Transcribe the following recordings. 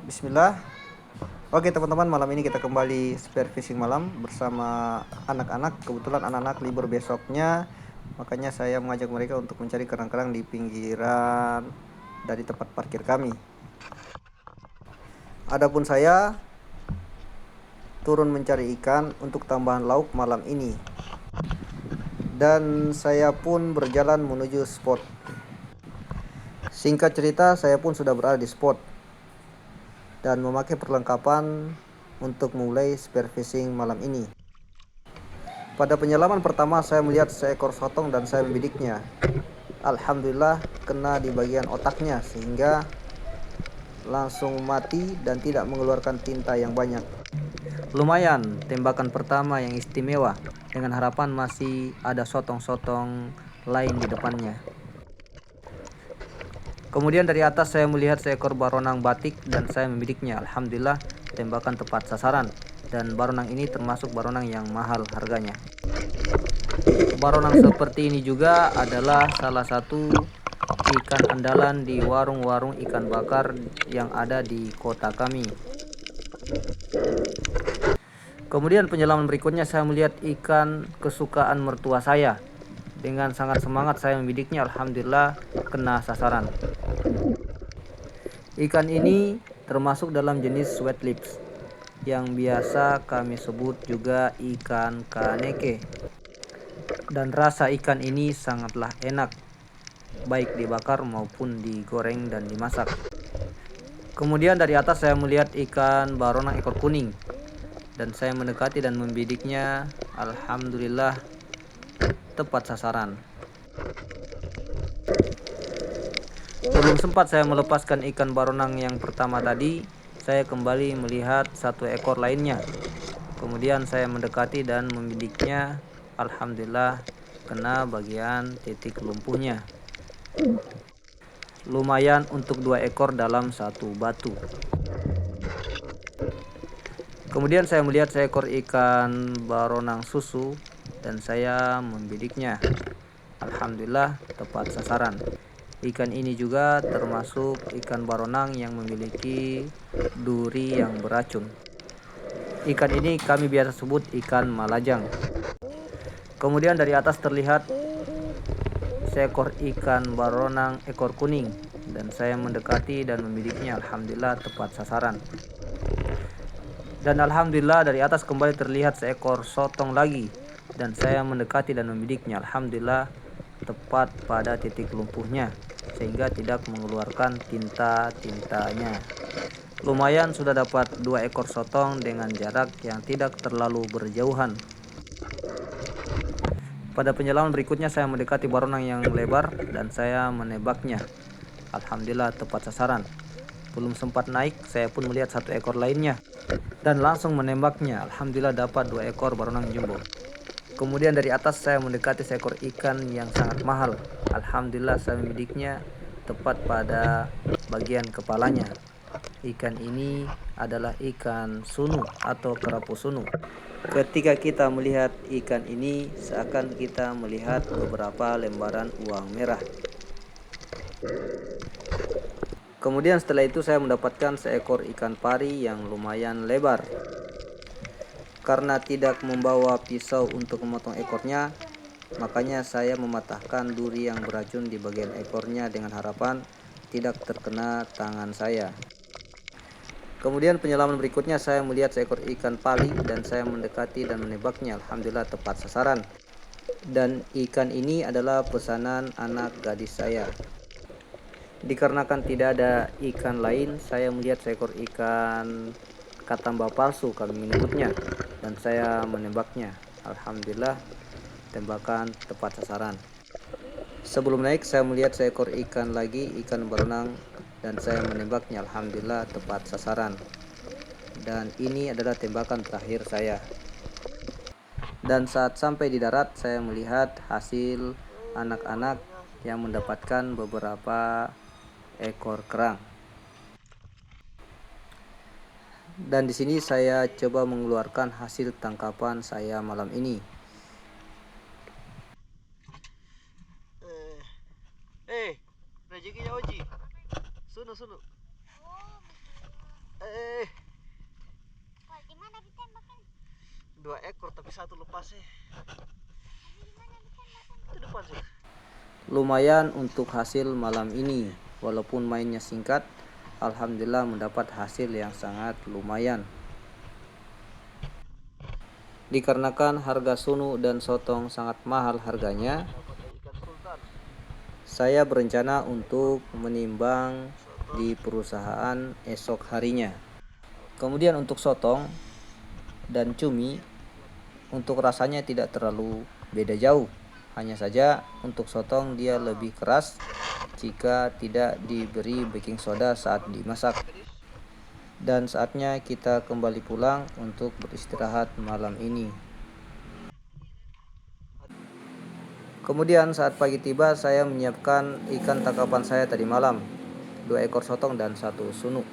Bismillah. Oke teman-teman, malam ini kita kembali spear fishing malam bersama anak-anak. Kebetulan anak-anak libur besoknya, makanya saya mengajak mereka untuk mencari kerang-kerang di pinggiran dari tempat parkir kami. Adapun saya turun mencari ikan untuk tambahan lauk malam ini. Dan saya pun berjalan menuju spot. Singkat cerita, saya pun sudah berada di spot dan memakai perlengkapan untuk mulai spear fishing malam ini. Pada penyelaman pertama saya melihat seekor sotong dan saya membidiknya. Alhamdulillah kena di bagian otaknya sehingga langsung mati dan tidak mengeluarkan tinta yang banyak. Lumayan tembakan pertama yang istimewa, dengan harapan masih ada sotong-sotong lain di depannya. Kemudian dari atas saya melihat seekor baronang batik dan saya membidiknya. Alhamdulillah tembakan tepat sasaran, dan baronang ini termasuk baronang yang mahal harganya. Baronang seperti ini juga adalah salah satu ikan andalan di warung-warung ikan bakar yang ada di kota kami. Kemudian penyelaman berikutnya saya melihat ikan kesukaan mertua saya. Dengan sangat semangat saya membidiknya, alhamdulillah kena sasaran. Ikan ini termasuk dalam jenis sweat lips yang biasa kami sebut juga ikan kaneke. Dan rasa ikan ini sangatlah enak, baik dibakar maupun digoreng dan dimasak. Kemudian dari atas saya melihat ikan baronang ekor kuning dan saya mendekati dan membidiknya. Alhamdulillah tepat sasaran. Belum sempat saya melepaskan ikan baronang yang pertama tadi, saya kembali melihat satu ekor lainnya. Kemudian saya mendekati dan membidiknya. Alhamdulillah kena bagian titik lumpuhnya. Lumayan untuk 2 ekor dalam satu batu. Kemudian saya melihat seekor ikan baronang susu dan saya membidiknya. Alhamdulillah tepat sasaran. Ikan ini juga termasuk ikan baronang yang memiliki duri yang beracun. Ikan ini kami biasa sebut ikan malajang. Kemudian dari atas terlihat seekor ikan baronang ekor kuning dan saya mendekati dan membidiknya. Alhamdulillah tepat sasaran. Dan alhamdulillah dari atas kembali terlihat seekor sotong lagi dan saya mendekati dan membidiknya. Alhamdulillah tepat pada titik lumpuhnya sehingga tidak mengeluarkan tinta-tintanya. Lumayan sudah dapat 2 ekor sotong dengan jarak yang tidak terlalu berjauhan. Pada penyelaman berikutnya saya mendekati baronang yang lebar dan saya menembaknya. Alhamdulillah tepat sasaran. Belum sempat naik saya pun melihat satu ekor lainnya dan langsung menembaknya. Alhamdulillah dapat 2 ekor baronang jumbo. Kemudian dari atas saya mendekati seekor ikan yang sangat mahal. Alhamdulillah saya membidiknya tepat pada bagian kepalanya. Ikan ini adalah ikan sunu atau kerapu sunu. Ketika kita melihat ikan ini, seakan kita melihat beberapa lembaran uang merah. Kemudian setelah itu saya mendapatkan seekor ikan pari yang lumayan lebar. Karena tidak membawa pisau untuk memotong ekornya, makanya saya mematahkan duri yang beracun di bagian ekornya dengan harapan tidak terkena tangan saya. Kemudian penyelaman berikutnya saya melihat seekor ikan pali dan saya mendekati dan menembaknya. Alhamdulillah tepat sasaran. Dan ikan ini adalah pesanan anak gadis saya. Dikarenakan tidak ada ikan lain, saya melihat seekor ikan katamba palsu kami menyebutnya dan saya menembaknya. Alhamdulillah tembakan tepat sasaran. Sebelum naik saya melihat seekor ikan lagi, ikan berenang, dan saya menembaknya. Alhamdulillah tepat sasaran. Dan ini adalah tembakan terakhir saya. Dan saat sampai di darat saya melihat hasil anak-anak yang mendapatkan beberapa ekor kerang. Dan di sini saya coba mengeluarkan hasil tangkapan saya malam ini. Rezekinya Oji. Sunu. Lumayan untuk hasil malam ini, walaupun mainnya singkat, alhamdulillah mendapat hasil yang sangat lumayan. Dikarenakan harga sunu dan sotong sangat mahal harganya, saya berencana untuk menimbang di perusahaan esok harinya. Kemudian untuk sotong dan cumi, untuk rasanya tidak terlalu beda jauh. Hanya saja untuk sotong dia lebih keras jika tidak diberi baking soda saat dimasak. Dan saatnya kita kembali pulang untuk beristirahat malam ini. Kemudian saat pagi tiba, saya menyiapkan ikan tangkapan saya tadi malam, 2 ekor sotong dan 1 sunu.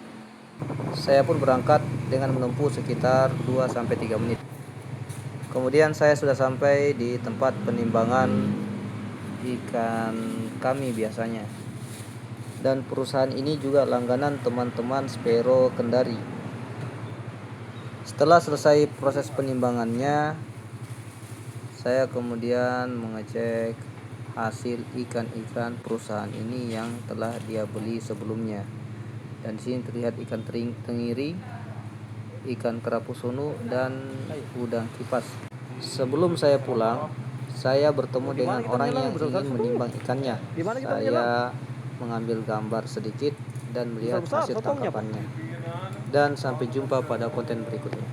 Saya pun berangkat dengan menempuh sekitar 2-3 menit. Kemudian saya sudah sampai di tempat penimbangan ikan kami biasanya. Dan perusahaan ini juga langganan teman-teman Spero Kendari. Setelah selesai proses penimbangannya, saya kemudian mengecek hasil ikan-ikan perusahaan ini yang telah dia beli sebelumnya. Dan di sini terlihat ikan tenggiri, ikan kerapu sunu, dan udang kipas. Sebelum saya pulang, saya bertemu dengan orang yang ingin menimbang ikannya. Saya mengambil gambar sedikit dan melihat hasil tangkapannya. Dan sampai jumpa pada konten berikutnya.